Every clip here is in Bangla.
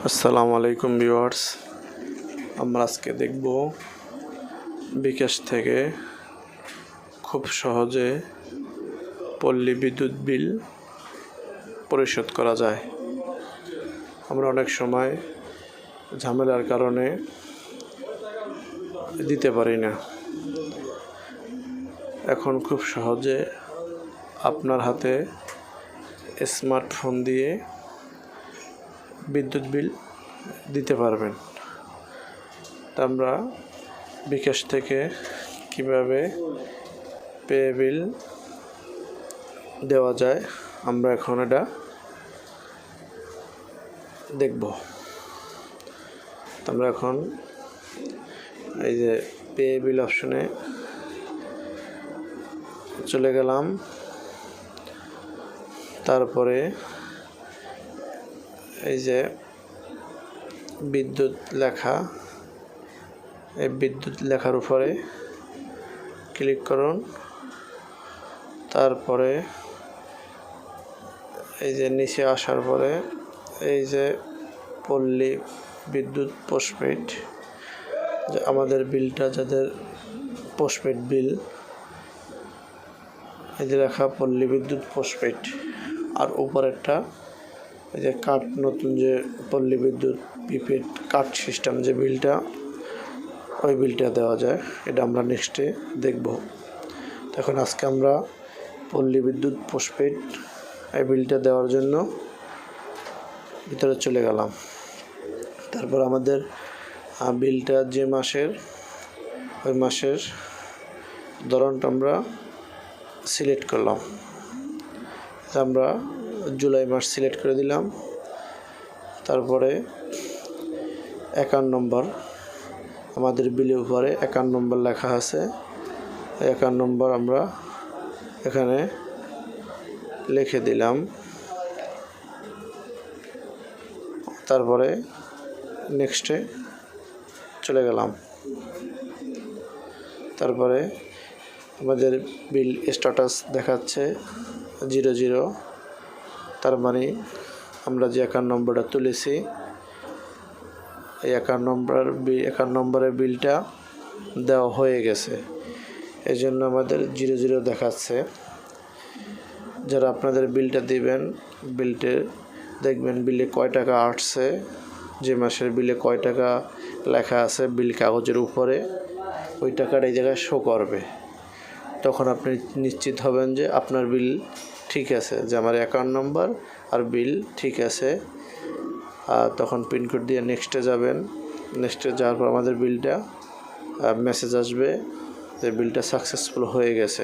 আসসালামু আলাইকুম ভিউয়ার্স, আমরা আজকে দেখব বিকাশ থেকে খুব সহজে পল্লী বিদ্যুৎ বিল পরিশোধ করা যায়। আমরা অনেক সময় ঝামেলার কারণে দিতে পারি না। এখন খুব সহজে আপনার হাতে স্মার্টফোন দিয়ে বিদ্যুৎ বিল দিতে পারবেন। তা আমরা বিকাশ থেকে কিভাবে পে বিল দেওয়া যায় আমরা এখন এটা দেখব। আমরা এখন এই যে পে বিল অপশনে চলে গেলাম। তারপরে এই যে বিদ্যুৎ লেখা, এই বিদ্যুৎ লেখার উপরে ক্লিক করুন। তারপরে এই যে নিচে আসার পরে এই যে পল্লী বিদ্যুৎ পোস্টপেড, যে আমাদের বিলটা যাদের পোস্টপেড বিল, এই যে লেখা পল্লী বিদ্যুৎ পোস্টপেড, আর উপরেরটা এই যে কার্ড, নতুন যে পল্লী বিদ্যুৎ প্রিপেড কার্ড সিস্টেম যে বিলটা, ওই বিলটা দেওয়া যায়। এটা আমরা নেক্সটে দেখব। এখন আজকে আমরা পল্লী বিদ্যুৎ পোস্টপেড এই বিলটা দেওয়ার জন্য ভিতরে চলে গেলাম। তারপর আমাদের বিলটা যে মাসের, ওই মাসের ধরনটা আমরা সিলেক্ট করলাম। আমরা জুলাই মাস সিলেক্ট করে দিলাম। তারপরে অ্যাকাউন্ট নম্বর, আমাদের বিলের উপরে অ্যাকাউন্ট নম্বর লেখা আছে, অ্যাকাউন্ট নম্বর আমরা এখানে লিখে দিলাম। তারপরে নেক্সটে চলে গেলাম। তারপরে আমাদের বিল স্ট্যাটাস দেখাচ্ছে 00, তার মানে আমরা যে অ্যাকাউন্ট নম্বরটা তুলেছি এই অ্যাকাউন্ট নম্বরের বিলটা দেওয়া হয়ে গেছে, এই জন্য আমাদের 00 দেখাচ্ছে। যারা আপনাদের বিলটা দিবেন, বিলটে দেখবেন বিলে কয় টাকা আসছে, যে মাসের বিলে কয় টাকা লেখা আছে বিল কাগজের উপরে, ওই টাকাটা এই জায়গায় শো করবে। তখন আপনি নিশ্চিত হবেন যে আপনার বিল ঠিক আছে, যে আমার অ্যাকাউন্ট নম্বর আর বিল ঠিক আছে। আর তখন পিনকোড দিয়ে নেক্সটে যাবেন। নেক্সটে যাওয়ার পর আমাদের বিলটা মেসেজ আসবে যে বিলটা সাকসেসফুল হয়ে গেছে।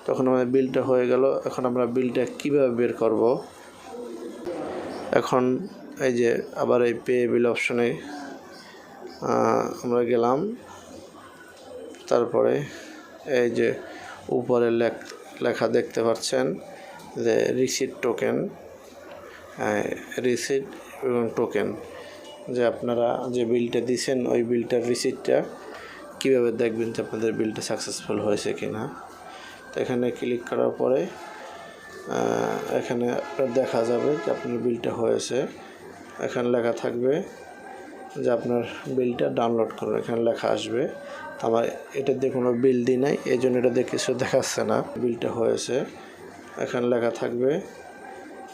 তখন আমাদের বিলটা হয়ে গেল। এখন আমরা বিলটা কিভাবে বের করব? এখন এই যে আবার এই পে বিল অপশনে আমরা গেলাম। তারপরে এই যে উপরে লেখা দেখতে পাচ্ছেন যে রিসিট টোকেন, রিসিট এবং টোকেন, যে আপনারা যে বিলটা দিয়েছেন ওই বিলটার রিসিটটা কীভাবে দেখবেন যে আপনাদের বিলটা সাকসেসফুল হয়েছে কি না। তো এখানে ক্লিক করার পরে এখানে দেখা যাবে যে আপনার বিলটা হয়েছে। এখানে লেখা থাকবে যে আপনার বিলটা ডাউনলোড করুন, এখানে লেখা আসবে। আমার এটাতে কোনো বিল দিই নাই, এই জন্য এটাতে কিছু দেখাচ্ছে না। বিলটা হয়েছে, এখানে লেখা থাকবে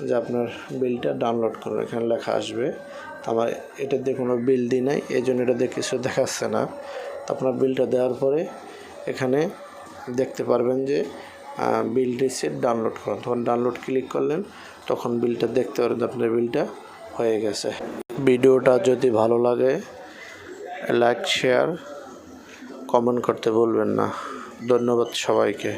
যে আপনার বিলটা ডাউনলোড করুন, এখানে লেখা আসবে। আমার এটাতে কোনো বিল দিই নাই, এই জন্য এটাতে কিছু দেখাচ্ছে না। আপনার বিলটা দেওয়ার পরে এখানে দেখতে পারবেন যে বিল রিসিট ডাউনলোড করুন। তখন ডাউনলোড ক্লিক করলেন, তখন বিলটা দেখতে পারবেন আপনার বিলটা হয়ে গেছে। ভিডিওটা যদি ভালো লাগে লাইক, শেয়ার, কমেন্ট করতে ভুলবেন না। ধন্যবাদ সবাইকে।